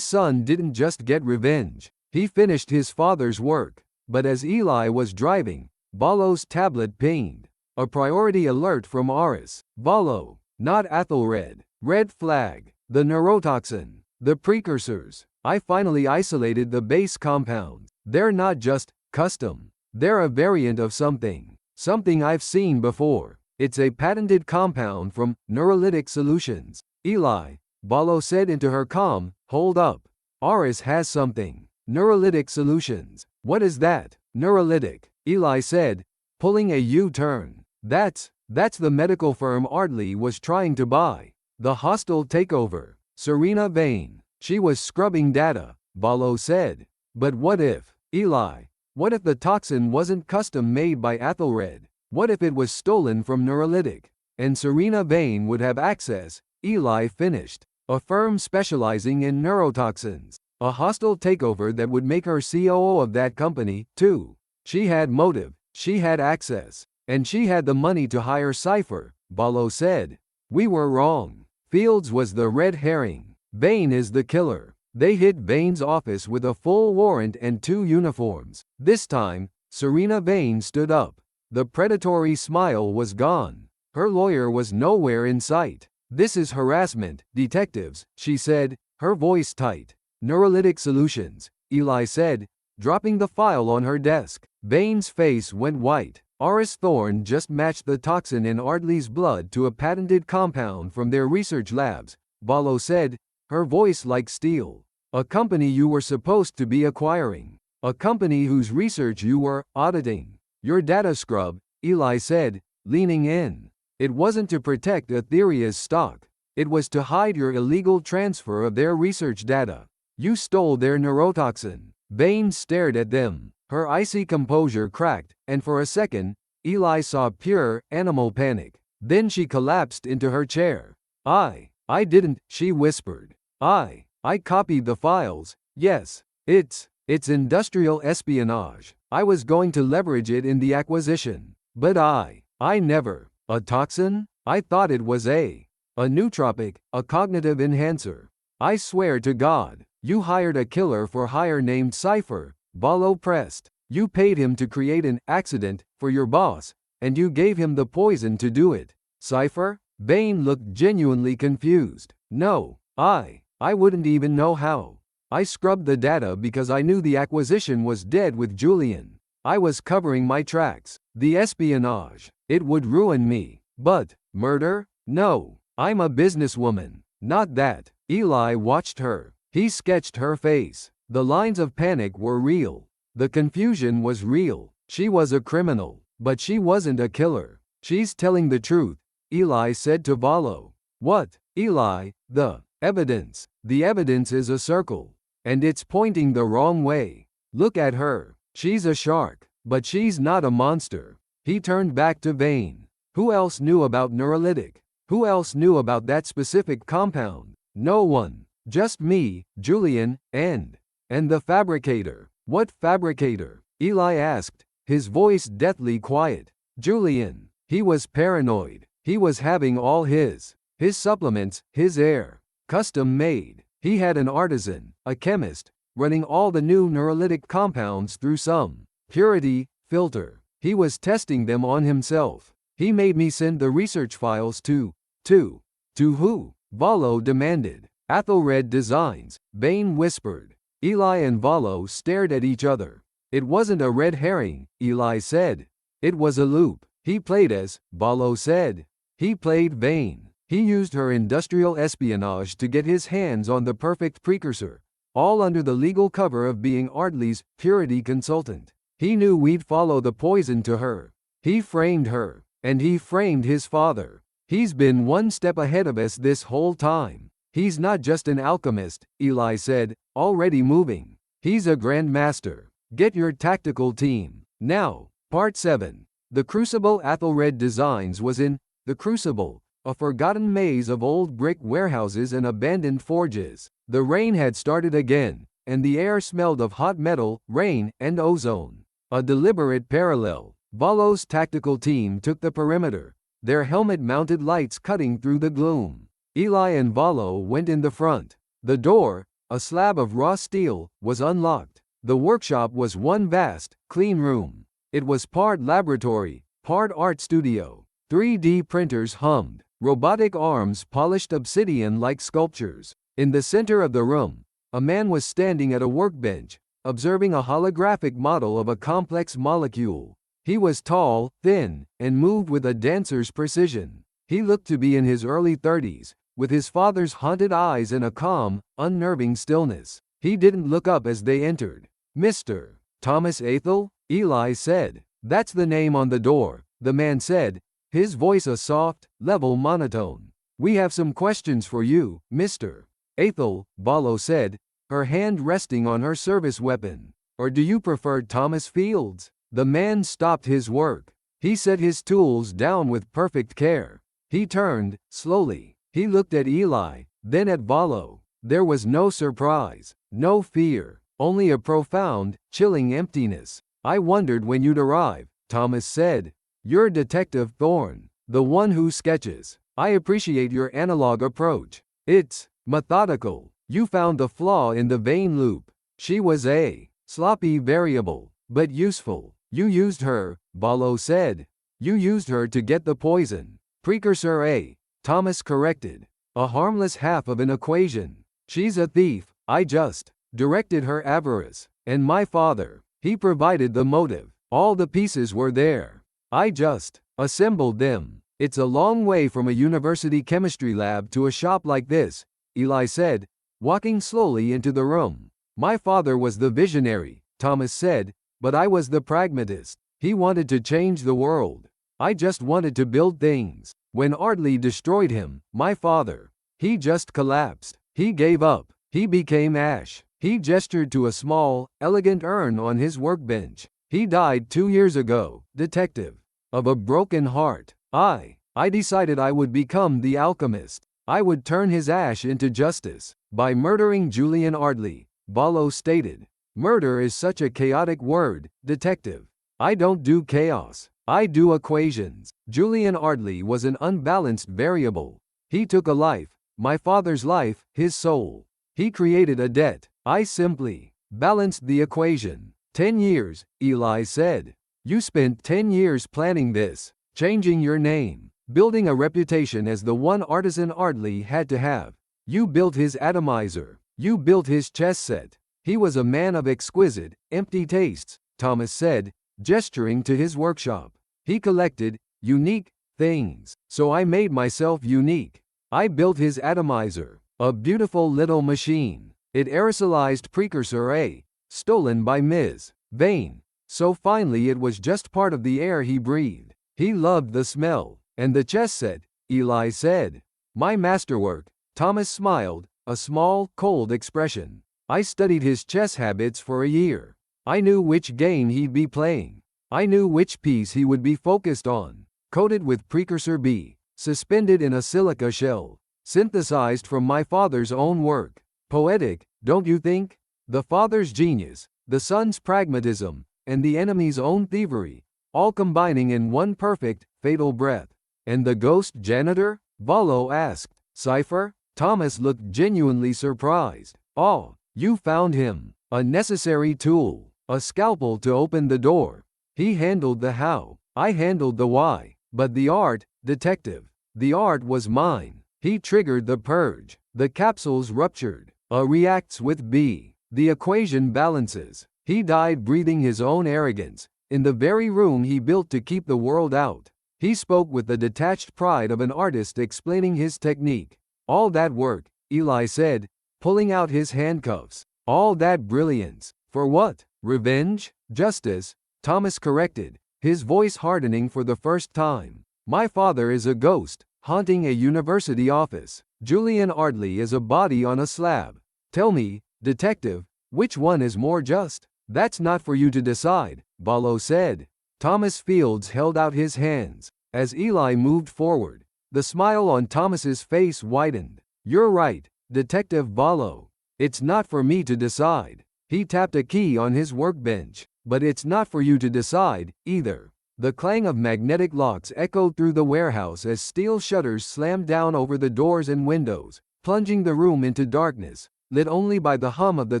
didn't just get revenge. He finished his father's work. But as Eli was driving, Ballo's tablet pinged. A priority alert from Aris. Ballo, not Athelred. Red flag. The neurotoxin. The precursors. I finally isolated the base compounds. They're not just custom. They're a variant of something. Something I've seen before. It's a patented compound from Neurolytic Solutions. Eli, Ballo said into her comm, hold up. Aris has something. Neurolytic Solutions. What is that? Neurolytic, Eli said, pulling a U-turn. That's the medical firm Ardley was trying to buy. The hostile takeover. Serena Vane. She was scrubbing data, Ballo said. But what if, Eli? What if the toxin wasn't custom made by Athelred? What if it was stolen from Neurolytic? And Serena Vane would have access, Eli finished. A firm specializing in neurotoxins. A hostile takeover that would make her COO of that company, too. She had motive, she had access, and she had the money to hire Cypher, Ballo said. We were wrong. Fields was the red herring. Vane is the killer. They hit Vane's office with a full warrant and 2 uniforms. This time, Serena Vane stood up. The predatory smile was gone. Her lawyer was nowhere in sight. This is harassment, detectives, she said, her voice tight. Neurolytic Solutions, Eli said, dropping the file on her desk. Vane's face went white. Aris Thorne just matched the toxin in Ardley's blood to a patented compound from their research labs, Ballo said, her voice like steel. A company you were supposed to be acquiring. A company whose research you were auditing. Your data scrub, Eli said, leaning in. It wasn't to protect Etheria's stock. It was to hide your illegal transfer of their research data. You stole their neurotoxin. Vane stared at them. Her icy composure cracked, and for a second, Eli saw pure, animal panic. Then she collapsed into her chair. I didn't, she whispered. I copied the files. Yes, it's industrial espionage. I was going to leverage it in the acquisition. But I never. A toxin? I thought it was a nootropic, a cognitive enhancer. I swear to God, you hired a killer for hire named Cypher, Ballo pressed. You paid him to create an accident for your boss, and you gave him the poison to do it. Cipher? Bain looked genuinely confused. No, I wouldn't even know how. I scrubbed the data because I knew the acquisition was dead with Julian. I was covering my tracks. The espionage, it would ruin me. But, murder? No. I'm a businesswoman. Not that. Eli watched her. He sketched her face. The lines of panic were real. The confusion was real. She was a criminal, but she wasn't a killer. She's telling the truth, Eli said to Valo. What? Eli, the evidence. The evidence is a circle. And it's pointing the wrong way. Look at her. She's a shark, but she's not a monster. He turned back to Vane. Who else knew about neurolytic? Who else knew about that specific compound? No one. Just me, Julian, and the fabricator. What fabricator? Eli asked, his voice deathly quiet. Julian. He was paranoid. He was having all his supplements, his air, custom made. He had an artisan, a chemist, running all the new neurolytic compounds through some purity filter. He was testing them on himself. He made me send the research files to who? Valo demanded. Athelred Designs, Bain whispered. Eli and Valo stared at each other. It wasn't a red herring, Eli said. It was a loop. He played us, Valo said. He played Vane. He used her industrial espionage to get his hands on the perfect precursor, all under the legal cover of being Ardley's purity consultant. He knew we'd follow the poison to her. He framed her, and he framed his father. He's been one step ahead of us this whole time. He's not just an alchemist, Eli said, already moving. He's a grandmaster. Get your tactical team. Now, Part 7. The Crucible. Athelred Designs was in The Crucible, a forgotten maze of old brick warehouses and abandoned forges. The rain had started again, and the air smelled of hot metal, rain, and ozone. A deliberate parallel. Valo's tactical team took the perimeter, their helmet-mounted lights cutting through the gloom. Eli and Valo went in the front. The door, a slab of raw steel, was unlocked. The workshop was one vast, clean room. It was part laboratory, part art studio. 3D printers hummed. Robotic arms polished obsidian like sculptures. In the center of the room, a man was standing at a workbench, observing a holographic model of a complex molecule. He was tall, thin, and moved with a dancer's precision. He looked to be in his early 30s, with his father's haunted eyes and a calm, unnerving stillness. He didn't look up as they entered. Mr. Thomas Athel? Eli said. That's the name on the door, the man said, his voice a soft, level monotone. We have some questions for you, Mr. Athel, Valo said, her hand resting on her service weapon. Or do you prefer Thomas Fields? The man stopped his work. He set his tools down with perfect care. He turned, slowly. He looked at Eli, then at Valo. There was no surprise, no fear, only a profound, chilling emptiness. I wondered when you'd arrive, Thomas said. You're Detective Thorne, the one who sketches. I appreciate your analog approach. It's methodical. You found the flaw in the vein loop. She was a sloppy variable, but useful. You used her, Valo said. You used her to get the poison. Precursor A, Thomas corrected. A harmless half of an equation. She's a thief. I just directed her avarice. And my father, he provided the motive. All the pieces were there. I just assembled them. It's a long way from a university chemistry lab to a shop like this, Eli said, walking slowly into the room. My father was the visionary, Thomas said, but I was the pragmatist. He wanted to change the world. I just wanted to build things. When Ardley destroyed him, my father, he just collapsed. He gave up. He became ash. He gestured to a small, elegant urn on his workbench. He died 2 years ago, detective. Of a broken heart. I decided I would become the alchemist. I would turn his ash into justice. By murdering Julian Ardley, Valo stated. Murder is such a chaotic word, detective. I don't do chaos. I do equations. Julian Ardley was an unbalanced variable. He took a life, my father's life, his soul. He created a debt. I simply balanced the equation. 10 years, Eli said. You spent 10 years planning this, changing your name, building a reputation as the one artisan Ardley had to have. You built his atomizer. You built his chess set. He was a man of exquisite, empty tastes, Thomas said, gesturing to his workshop. He collected unique things. So I made myself unique. I built his atomizer, a beautiful little machine. It aerosolized precursor A, stolen by Ms. Vane. So finally it was just part of the air he breathed. He loved the smell. And the chess set, Eli said. My masterwork, Thomas smiled, a small, cold expression. I studied his chess habits for a year. I knew which game he'd be playing. I knew which piece he would be focused on. Coated with precursor B, suspended in a silica shell, synthesized from my father's own work. Poetic, don't you think? The father's genius, the son's pragmatism, and the enemy's own thievery, all combining in one perfect, fatal breath. And the ghost janitor? Vallo asked. Cipher? Thomas looked genuinely surprised. Oh, you found him. A necessary tool. A scalpel to open the door. He handled the how. I handled the why. But the art, detective. The art was mine. He triggered the purge. The capsules ruptured. A reacts with B. The equation balances. He died breathing his own arrogance, in the very room he built to keep the world out. He spoke with the detached pride of an artist explaining his technique. All that work, Eli said, pulling out his handcuffs. All that brilliance. For what? Revenge? Justice? Thomas corrected, his voice hardening for the first time. My father is a ghost, haunting a university office. Julian Ardley is a body on a slab. Tell me, detective, which one is more just? That's not for you to decide, Vallo said. Thomas Fields held out his hands. As Eli moved forward, the smile on Thomas's face widened. You're right, Detective Vallo. It's not for me to decide. He tapped a key on his workbench. But it's not for you to decide, either. The clang of magnetic locks echoed through the warehouse as steel shutters slammed down over the doors and windows, plunging the room into darkness, lit only by the hum of the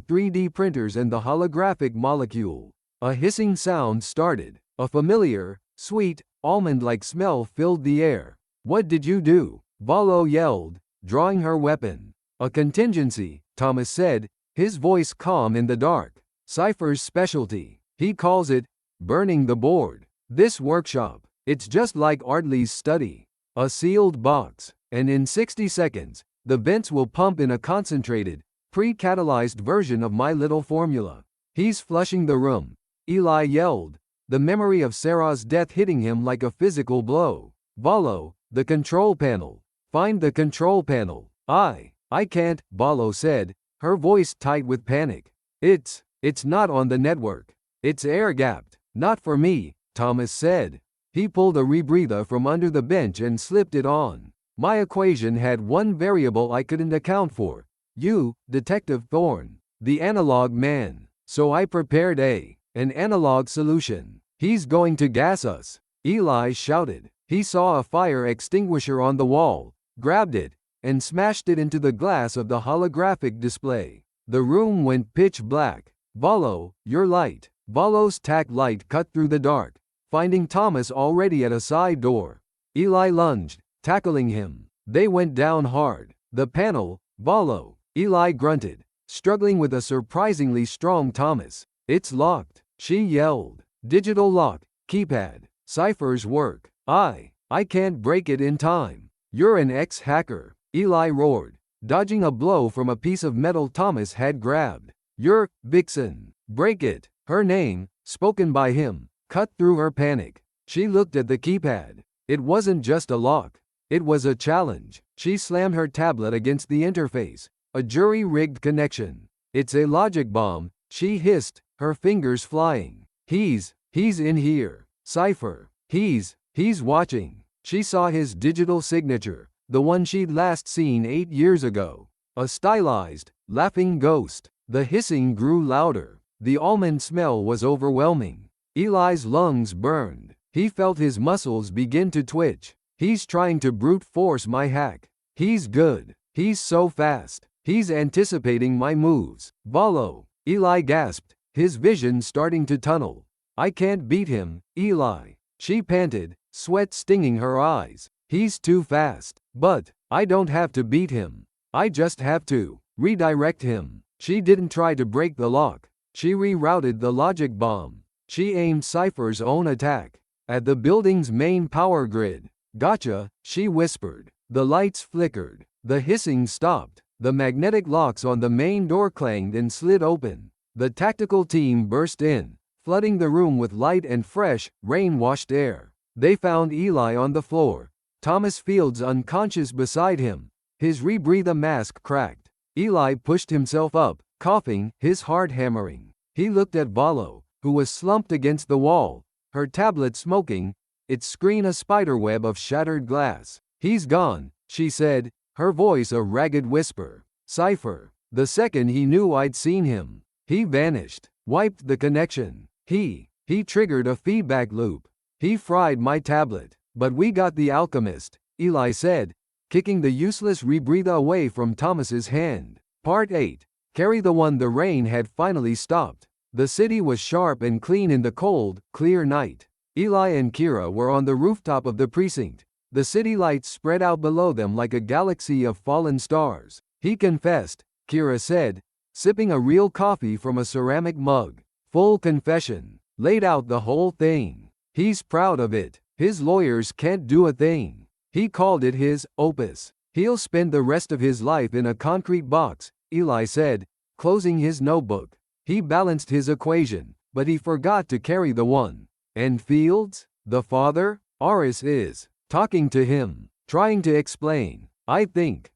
3D printers and the holographic molecule. A hissing sound started. A familiar, sweet, almond-like smell filled the air. What did you do? Vallo yelled, drawing her weapon. A contingency, Thomas said, his voice calm in the dark. Cypher's specialty. He calls it, burning the board. This workshop, it's just like Ardley's study. A sealed box. And in 60 seconds, the vents will pump in a concentrated, pre-catalyzed version of my little formula. He's flushing the room. Eli yelled, the memory of Sarah's death hitting him like a physical blow. Vallo, the control panel. Find the control panel. I can't, Vallo said, her voice tight with panic. It's not on the network. It's air-gapped. Not for me, Thomas said. He pulled a rebreather from under the bench and slipped it on. My equation had one variable I couldn't account for. You, Detective Thorne, the analog man. So I prepared an analog solution. He's going to gas us. Eli shouted. He saw a fire extinguisher on the wall, grabbed it, and smashed it into the glass of the holographic display. The room went pitch black. Vallo, your light. Vallo's tack light cut through the dark, finding Thomas already at a side door. Eli lunged, tackling him. They went down hard. The panel, Vallo. Eli grunted, struggling with a surprisingly strong Thomas. It's locked, she yelled. Digital lock, keypad. Cypher's work. I can't break it in time. You're an ex-hacker, Eli roared, dodging a blow from a piece of metal Thomas had grabbed. You're Vixen. Break it. Her name, spoken by him, cut through her panic. She looked at the keypad. It wasn't just a lock. It was a challenge. She slammed her tablet against the interface. A jury-rigged connection. It's a logic bomb, she hissed, her fingers flying. He's in here. Cypher. He's watching. She saw his digital signature, the one she'd last seen 8 years ago. A stylized, laughing ghost. The hissing grew louder. The almond smell was overwhelming. Eli's lungs burned. He felt his muscles begin to twitch. He's trying to brute force my hack. He's good. He's so fast. He's anticipating my moves. Vallo. Eli gasped, his vision starting to tunnel. I can't beat him, Eli. She panted, sweat stinging her eyes. He's too fast. But I don't have to beat him. I just have to redirect him. She didn't try to break the lock. She rerouted the logic bomb. She aimed Cypher's own attack at the building's main power grid. Gotcha, she whispered. The lights flickered. The hissing stopped. The magnetic locks on the main door clanged and slid open. The tactical team burst in, flooding the room with light and fresh, rain-washed air. They found Eli on the floor, Thomas Fields unconscious beside him, his rebreather mask cracked. Eli pushed himself up, coughing, his heart hammering. He looked at Valo, who was slumped against the wall, her tablet smoking, its screen a spiderweb of shattered glass. He's gone, she said, her voice a ragged whisper. Cypher. The second he knew I'd seen him, he vanished, wiped the connection. He triggered a feedback loop. He fried my tablet. But we got the alchemist, Eli said, kicking the useless rebreather away from Thomas's hand. Part 8. Carry the one. The rain had finally stopped. The city was sharp and clean in the cold, clear night. Eli and Kira were on the rooftop of the precinct. The city lights spread out below them like a galaxy of fallen stars. He confessed, Kira said, sipping a real coffee from a ceramic mug. Full confession. Laid out the whole thing. He's proud of it. His lawyers can't do a thing. He called it his opus. He'll spend the rest of his life in a concrete box, Eli said, closing his notebook. He balanced his equation, but he forgot to carry the one. And Fields, the father, Aris is talking to him, trying to explain. I think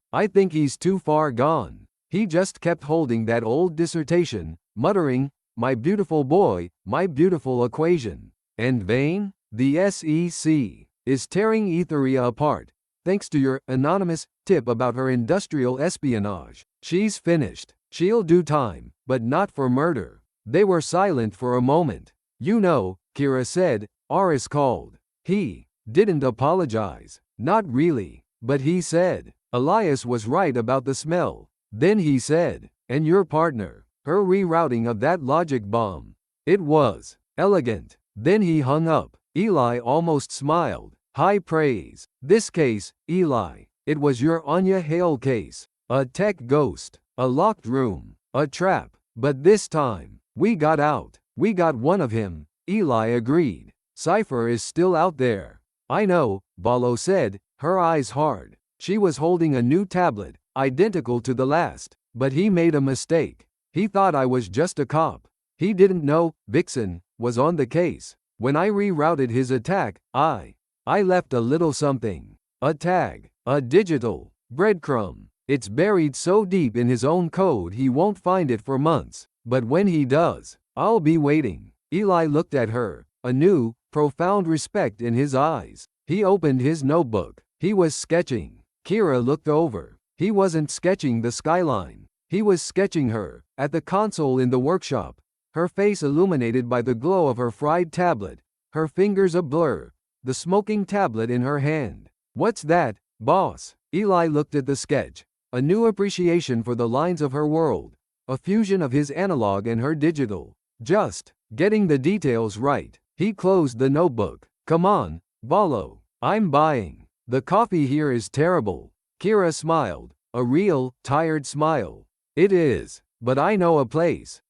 he's too far gone. He just kept holding that old dissertation, muttering, my beautiful boy, my beautiful equation. And Vane? The SEC is tearing Etheria apart, thanks to your anonymous tip about her industrial espionage. She's finished. She'll do time, but not for murder. They were silent for a moment. You know, Kira said, Aris called. He didn't apologize. Not really. But he said, Elias was right about the smell. Then he said, and your partner, her rerouting of that logic bomb. It was elegant. Then he hung up. Eli almost smiled. High praise. This case, Eli, it was your Anya Hale case. A tech ghost. A locked room. A trap. But this time, we got out. We got one of him, Eli agreed. Cypher is still out there. I know, Valo said, her eyes hard. She was holding a new tablet, identical to the last. But he made a mistake. He thought I was just a cop. He didn't know Vixen was on the case. When I rerouted his attack, I left a little something. A tag. A digital breadcrumb. It's buried so deep in his own code he won't find it for months. But when he does, I'll be waiting. Eli looked at her, a new, profound respect in his eyes. He opened his notebook. He was sketching. Kira looked over. He wasn't sketching the skyline. He was sketching her, at the console in the workshop. Her face illuminated by the glow of her fried tablet, her fingers a blur, the smoking tablet in her hand. What's that, boss? Eli looked at the sketch, a new appreciation for the lines of her world, a fusion of his analog and her digital. Just getting the details right. He closed the notebook. Come on, Valo. I'm buying. The coffee here is terrible. Kira smiled, a real, tired smile. It is, but I know a place.